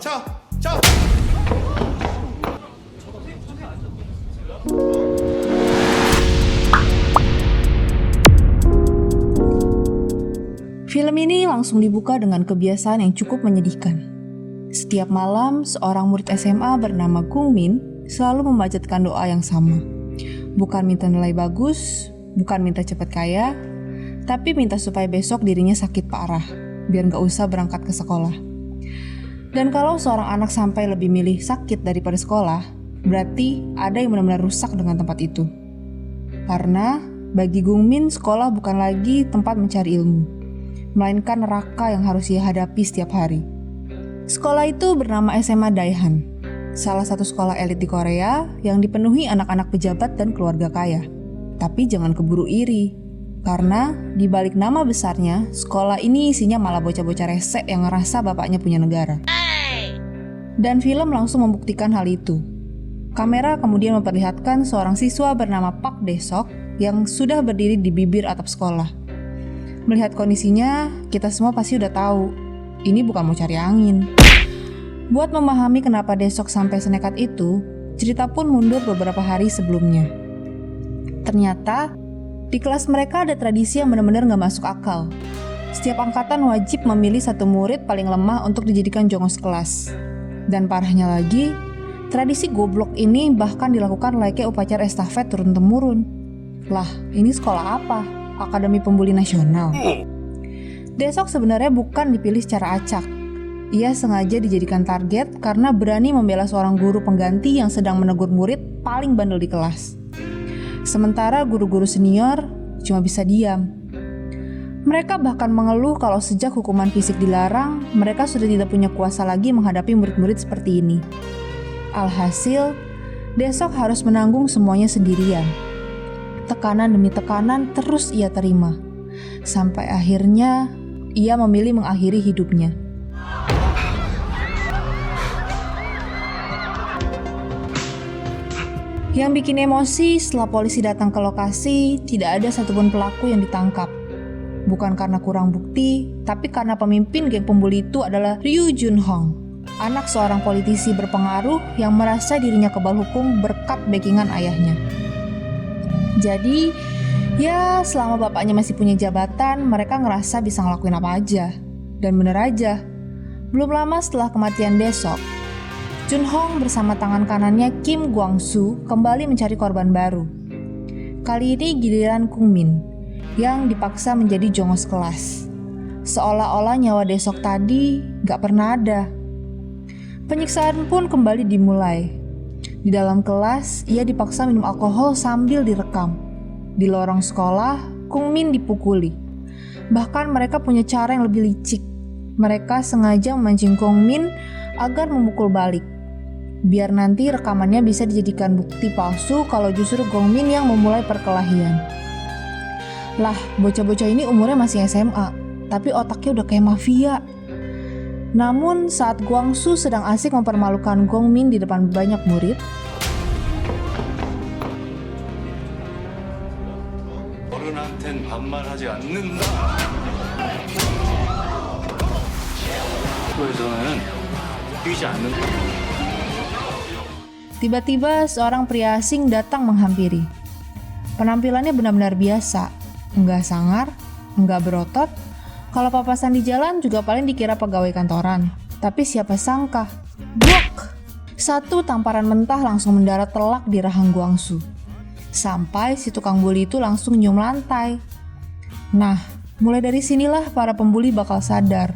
자, 자. Film ini langsung dibuka dengan kebiasaan yang cukup menyedihkan. Setiap malam, seorang murid SMA bernama Kung Min selalu memanjatkan doa yang sama. Bukan minta nilai bagus, bukan minta cepat kaya, tapi minta supaya besok dirinya sakit parah, biar gak usah berangkat ke sekolah. Dan kalau seorang anak sampai lebih milih sakit daripada sekolah, berarti ada yang benar-benar rusak dengan tempat itu. Karena bagi Kung Min, sekolah bukan lagi tempat mencari ilmu, melainkan neraka yang harus ia hadapi setiap hari. Sekolah itu bernama SMA Daehan, salah satu sekolah elit di Korea yang dipenuhi anak-anak pejabat dan keluarga kaya. Tapi jangan keburu iri, karena di balik nama besarnya, sekolah ini isinya malah bocah-bocah resek yang ngerasa bapaknya punya negara. Dan film langsung membuktikan hal itu. Kamera kemudian memperlihatkan seorang siswa bernama Park Dae-sok yang sudah berdiri di bibir atap sekolah. Melihat kondisinya, kita semua pasti udah tahu, ini bukan mau cari angin. Buat memahami kenapa Dae-sok sampai senekat itu, cerita pun mundur beberapa hari sebelumnya. Ternyata, di kelas mereka ada tradisi yang benar-benar gak masuk akal. Setiap angkatan wajib memilih satu murid paling lemah untuk dijadikan jongos kelas. Dan parahnya lagi, tradisi goblok ini bahkan dilakukan layaknya upacara estafet turun-temurun. Lah, ini sekolah apa? Akademi Pembuli Nasional. Dae-sok sebenarnya bukan dipilih secara acak. Ia sengaja dijadikan target karena berani membela seorang guru pengganti yang sedang menegur murid paling bandel di kelas. Sementara guru-guru senior cuma bisa diam. Mereka bahkan mengeluh kalau sejak hukuman fisik dilarang, mereka sudah tidak punya kuasa lagi menghadapi murid-murid seperti ini. Alhasil, Dae-sok harus menanggung semuanya sendirian. Tekanan demi tekanan terus ia terima. Sampai akhirnya, ia memilih mengakhiri hidupnya. Yang bikin emosi setelah polisi datang ke lokasi, tidak ada satupun pelaku yang ditangkap. Bukan karena kurang bukti, tapi karena pemimpin geng pembuli itu adalah Ryu Jun-hong, anak seorang politisi berpengaruh yang merasa dirinya kebal hukum berkat backingan ayahnya. Jadi, ya selama bapaknya masih punya jabatan, mereka ngerasa bisa ngelakuin apa aja. Dan bener aja, belum lama setelah kematian Dae-sok, Jun-hong bersama tangan kanannya Kim Gwang-soo kembali mencari korban baru. Kali ini giliran Kung Min yang dipaksa menjadi jongos kelas. Seolah-olah nyawa Dae-sok tadi gak pernah ada. Penyiksaan pun kembali dimulai. Di dalam kelas, ia dipaksa minum alkohol sambil direkam. Di lorong sekolah, Kung Min dipukuli. Bahkan mereka punya cara yang lebih licik. Mereka sengaja memancing Kung Min agar memukul balik. Biar nanti rekamannya bisa dijadikan bukti palsu kalau justru Kung Min yang memulai perkelahian. Lah, bocah-bocah ini umurnya masih SMA, tapi otaknya udah kayak mafia. Namun saat Gwang-soo sedang asik mempermalukan Kung Min di depan banyak murid, 어른한텐 반말하지 않는다. 학교에서는 뛰지 않는다. tiba-tiba seorang pria asing datang menghampiri. Penampilannya benar-benar biasa, enggak sangar, enggak berotot. Kalau papasan di jalan juga paling dikira pegawai kantoran. Tapi siapa sangka, blok! Satu tamparan mentah langsung mendarat telak di rahang Gwang-soo. Sampai si tukang bully itu langsung nyium lantai. Nah, mulai dari sinilah para pembuli bakal sadar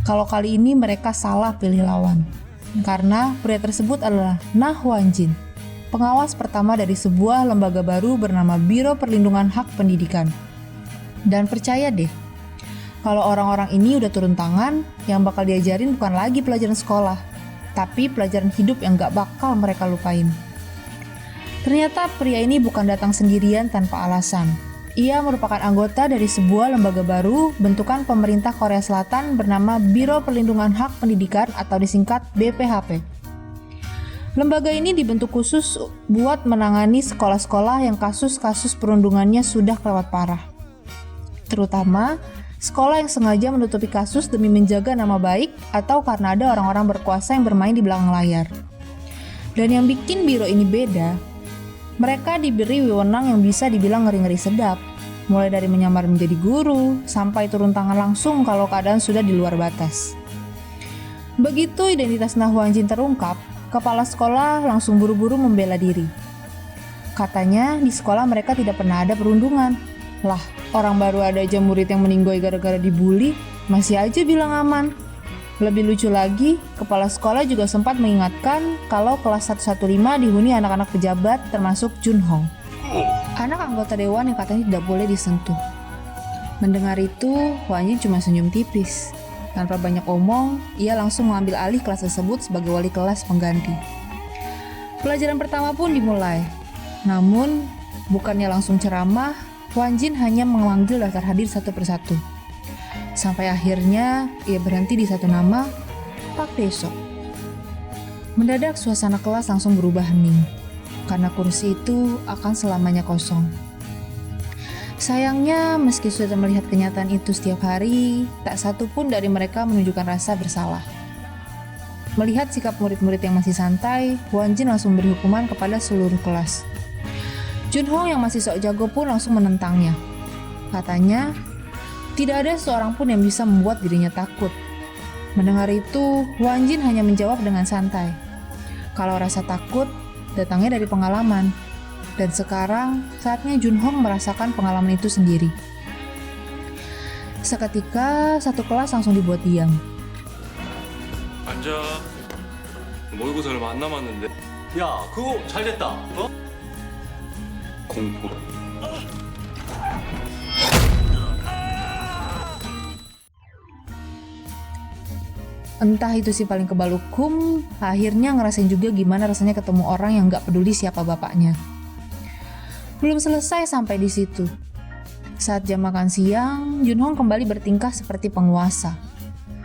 kalau kali ini mereka salah pilih lawan. Karena pria tersebut adalah Nah Hwan-jin, pengawas pertama dari sebuah lembaga baru bernama Biro Perlindungan Hak Pendidikan. Dan percaya deh, kalau orang-orang ini udah turun tangan, yang bakal diajarin bukan lagi pelajaran sekolah, tapi pelajaran hidup yang gak bakal mereka lupain. Ternyata pria ini bukan datang sendirian tanpa alasan. Ia merupakan anggota dari sebuah lembaga baru bentukan pemerintah Korea Selatan bernama Biro Perlindungan Hak Pendidikan atau disingkat BPHP. Lembaga ini dibentuk khusus buat menangani sekolah-sekolah yang kasus-kasus perundungannya sudah kelewat parah. Terutama sekolah yang sengaja menutupi kasus demi menjaga nama baik atau karena ada orang-orang berkuasa yang bermain di belakang layar. Dan yang bikin biro ini beda, mereka diberi wewenang yang bisa dibilang ngeri-ngeri sedap. Mulai dari menyamar menjadi guru, sampai turun tangan langsung kalau keadaan sudah di luar batas. Begitu identitas Nah Hwan Jin terungkap, kepala sekolah langsung buru-buru membela diri. Katanya di sekolah mereka tidak pernah ada perundungan. Lah, orang baru ada aja murid yang meninggoy gara-gara dibully, masih aja bilang aman. Lebih lucu lagi, kepala sekolah juga sempat mengingatkan kalau kelas 115 dihuni anak-anak pejabat termasuk Jun Hong. Anak anggota dewan yang katanya tidak boleh disentuh. Mendengar itu, Hwan Jin cuma senyum tipis. Tanpa banyak omong, ia langsung mengambil alih kelas tersebut sebagai wali kelas pengganti. Pelajaran pertama pun dimulai. Namun, bukannya langsung ceramah, Hwan Jin hanya memanggil daftar hadir satu persatu. Sampai akhirnya ia berhenti di satu nama, Pak Desok. Mendadak suasana kelas langsung berubah hening, karena kursi itu akan selamanya kosong. Sayangnya, meski sudah melihat kenyataan itu setiap hari, tak satu pun dari mereka menunjukkan rasa bersalah. Melihat sikap murid-murid yang masih santai, Hwan Jin langsung beri hukuman kepada seluruh kelas. Jun Hong yang masih sok jago pun langsung menentangnya. Katanya, tidak ada seorang pun yang bisa membuat dirinya takut. Mendengar itu, Hwan Jin hanya menjawab dengan santai. Kalau rasa takut, datangnya dari pengalaman. Dan sekarang, saatnya Jun Hong merasakan pengalaman itu sendiri. Seketika, satu kelas langsung dibuat diam. 앉아. 모의고사 얼마 안 남았는데. 야, 그거 잘 됐다. 어? 공포. Entah itu si paling kebal hukum, akhirnya ngerasain juga gimana rasanya ketemu orang yang gak peduli siapa bapaknya. Belum selesai sampai di situ. Saat jam makan siang, Jun Hong kembali bertingkah seperti penguasa.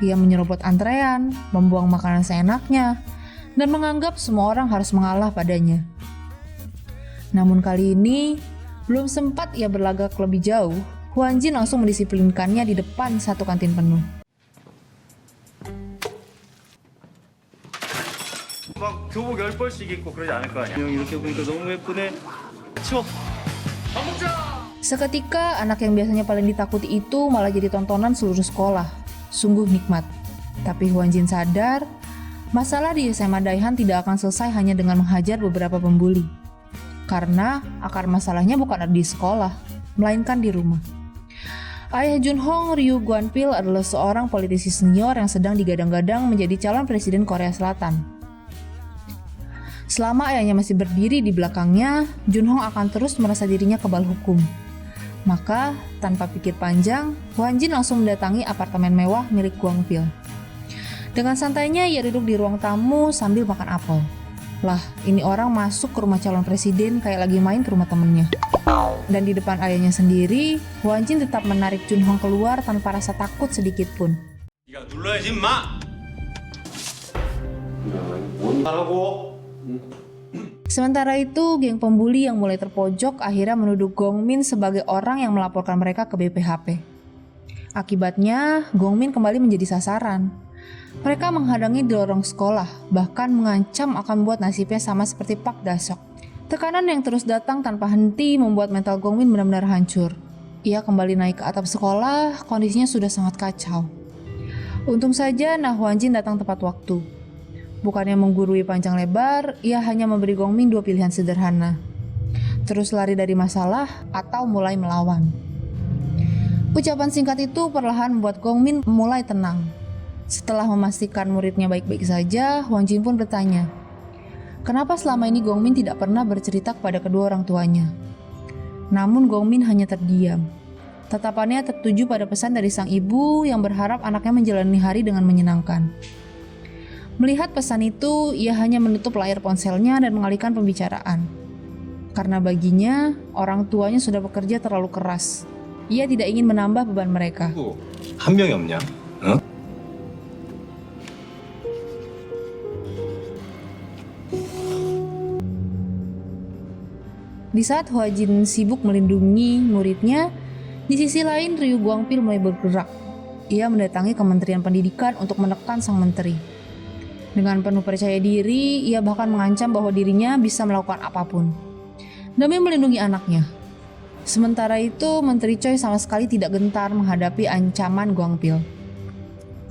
Ia menyerobot antrean, membuang makanan seenaknya, dan menganggap semua orang harus mengalah padanya. Namun kali ini, belum sempat ia berlagak lebih jauh, Hwan Jin langsung mendisiplinkannya di depan satu kantin penuh. 막 교복 10벌씩 입고 그러지 않을 거 아니야. 형 이렇게 보니까 너무 예쁘네. 치워. 밥 먹자. Seketika, anak yang biasanya paling ditakuti itu malah jadi tontonan seluruh sekolah. Sungguh nikmat. Tapi Hwan Jin sadar, masalah di SMA Daihan tidak akan selesai hanya dengan menghajar beberapa pembuli. Karena akar masalahnya bukan ada di sekolah, melainkan di rumah. Ayah Jun Hong, Ryu Gwanpil, adalah seorang politisi senior yang sedang digadang-gadang menjadi calon presiden Korea Selatan. Selama ayahnya masih berdiri di belakangnya, Jun Hong akan terus merasa dirinya kebal hukum. Maka, tanpa pikir panjang, Hwan Jin langsung mendatangi apartemen mewah milik Gwanpil. Dengan santainya ia duduk di ruang tamu sambil makan apel. Lah, ini orang masuk ke rumah calon presiden kayak lagi main ke rumah temennya. Dan di depan ayahnya sendiri, Hwan Jin tetap menarik Jun Hong keluar tanpa rasa takut sedikit pun. 네가 눌러야지 마. 뭔 말하고? Sementara itu, geng pembuli yang mulai terpojok akhirnya menuduh Gongmin sebagai orang yang melaporkan mereka ke BPHP. Akibatnya, Gongmin kembali menjadi sasaran. Mereka menghadangi di lorong sekolah, bahkan mengancam akan membuat nasibnya sama seperti Pak Dasok. Tekanan yang terus datang tanpa henti membuat mental Gongmin benar-benar hancur. Ia kembali naik ke atap sekolah, kondisinya sudah sangat kacau. Untung saja Nah Hwan Jin datang tepat waktu. Bukannya menggurui panjang lebar, ia hanya memberi Gongmin dua pilihan sederhana. Terus lari dari masalah atau mulai melawan. Ucapan singkat itu perlahan membuat Gongmin mulai tenang. Setelah memastikan muridnya baik-baik saja, Hwan Jin pun bertanya, kenapa selama ini Gongmin tidak pernah bercerita kepada kedua orang tuanya? Namun Gongmin hanya terdiam. Tatapannya tertuju pada pesan dari sang ibu yang berharap anaknya menjalani hari dengan menyenangkan. Melihat pesan itu, ia hanya menutup layar ponselnya dan mengalihkan pembicaraan. Karena baginya, orang tuanya sudah bekerja terlalu keras. Ia tidak ingin menambah beban mereka. 한 명이 없냐? 어? Di saat Hua Jin sibuk melindungi muridnya, di sisi lain Ryu Guangpil mulai bergerak. Ia mendatangi Kementerian Pendidikan untuk menekan sang menteri. Dengan penuh percaya diri, ia bahkan mengancam bahwa dirinya bisa melakukan apapun demi melindungi anaknya. Sementara itu, Menteri Choi sama sekali tidak gentar menghadapi ancaman Guangpil.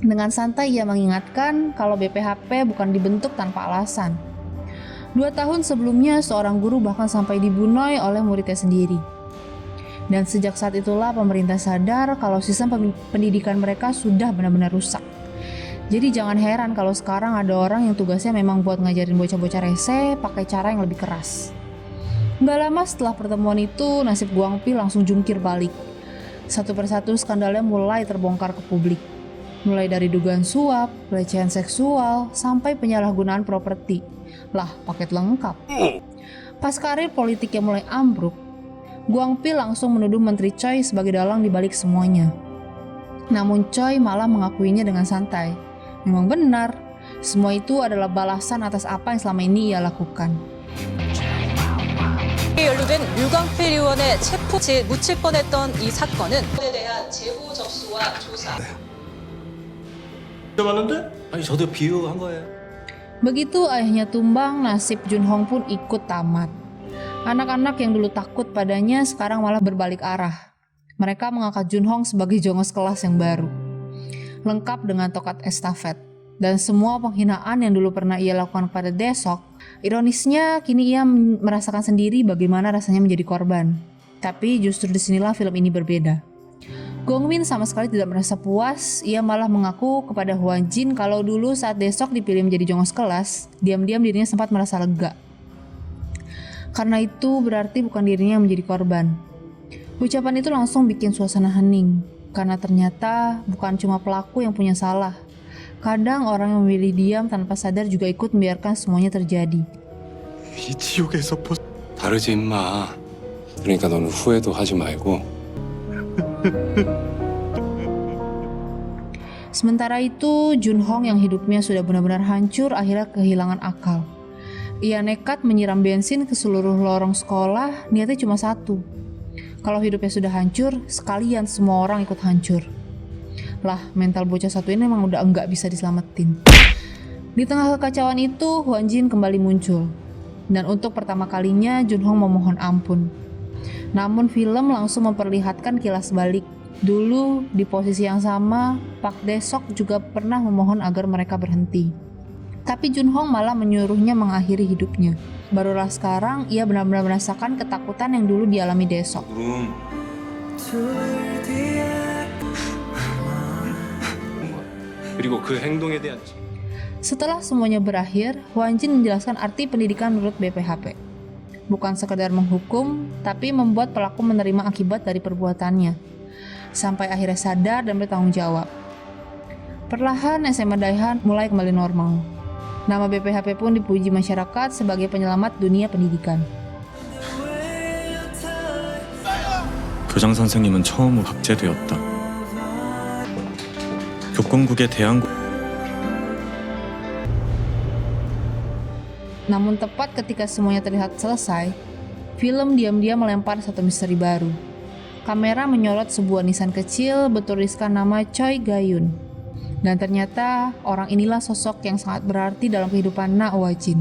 Dengan santai ia mengingatkan kalau BPHP bukan dibentuk tanpa alasan. 2 tahun sebelumnya, seorang guru bahkan sampai dibunuh oleh muridnya sendiri. Dan sejak saat itulah pemerintah sadar kalau sistem pendidikan mereka sudah benar-benar rusak. Jadi jangan heran kalau sekarang ada orang yang tugasnya memang buat ngajarin bocah-bocah rese pakai cara yang lebih keras. Gak lama setelah pertemuan itu, nasib Guangpil langsung jungkir balik. Satu persatu skandalnya mulai terbongkar ke publik. Mulai dari dugaan suap, pelecehan seksual, sampai penyalahgunaan properti. Lah, paket lengkap. Pas karir politiknya mulai ambruk, Guangpil langsung menuduh Menteri Choi sebagai dalang dibalik semuanya. Namun Choi malah mengakuinya dengan santai. Memang benar, semua itu adalah balasan atas apa yang selama ini ia lakukan. 연루된 류광필 의원의 체포에 묻힐 뻔했던 이 사건은 에 대한 제보 접수와 조사. 맞는데? 아니 저도 비유한 거예요. Begitu ayahnya tumbang, nasib Junhong pun ikut tamat. Anak-anak yang dulu takut padanya sekarang malah berbalik arah. Mereka mengangkat Junhong sebagai jongos kelas yang baru, lengkap dengan tokat estafet. Dan semua penghinaan yang dulu pernah ia lakukan pada Daesok, ironisnya kini ia merasakan sendiri bagaimana rasanya menjadi korban. Tapi justru disinilah film ini berbeda. Gongmin sama sekali tidak merasa puas, ia malah mengaku kepada Hwan Jin kalau dulu saat Daesok dipilih menjadi jongos kelas, diam-diam dirinya sempat merasa lega. Karena itu berarti bukan dirinya yang menjadi korban. Ucapan itu langsung bikin suasana hening, karena ternyata bukan cuma pelaku yang punya salah. Kadang orang yang memilih diam tanpa sadar juga ikut membiarkan semuanya terjadi. 이 지옥에서 다르지 임마. 그러니까 너는 후회도 하지 말고. Sementara itu, Junhong yang hidupnya sudah benar-benar hancur akhirnya kehilangan akal. Ia nekat menyiram bensin ke seluruh lorong sekolah, niatnya cuma satu. Kalau hidupnya sudah hancur, sekalian semua orang ikut hancur. Lah, mental bocah satu ini memang udah enggak bisa diselamatin. Di tengah kekacauan itu, Hwan Jin kembali muncul. Dan untuk pertama kalinya, Junhong memohon ampun. Namun film langsung memperlihatkan kilas balik. Dulu, di posisi yang sama, Pak Daesok juga pernah memohon agar mereka berhenti. Tapi Junhong malah menyuruhnya mengakhiri hidupnya. Barulah sekarang, ia benar-benar merasakan ketakutan yang dulu dialami Daesok. 그리고 그 행동에 대한 Setelah semuanya berakhir, Hwan Jin menjelaskan arti pendidikan menurut BPHP. Bukan sekedar menghukum, tapi membuat pelaku menerima akibat dari perbuatannya. Sampai akhirnya sadar dan bertanggung jawab. Perlahan SMA Daehan mulai kembali normal. Nama BPHP pun dipuji masyarakat sebagai penyelamat dunia pendidikan. 교장 선생님은 처음으로 박제되었다. 교권국의 대항국 Namun tepat ketika semuanya terlihat selesai, film diam-diam melempar satu misteri baru. Kamera menyorot sebuah nisan kecil bertuliskan nama Choi Ga-yun. Dan ternyata orang inilah sosok yang sangat berarti dalam kehidupan Na Hwa Jin.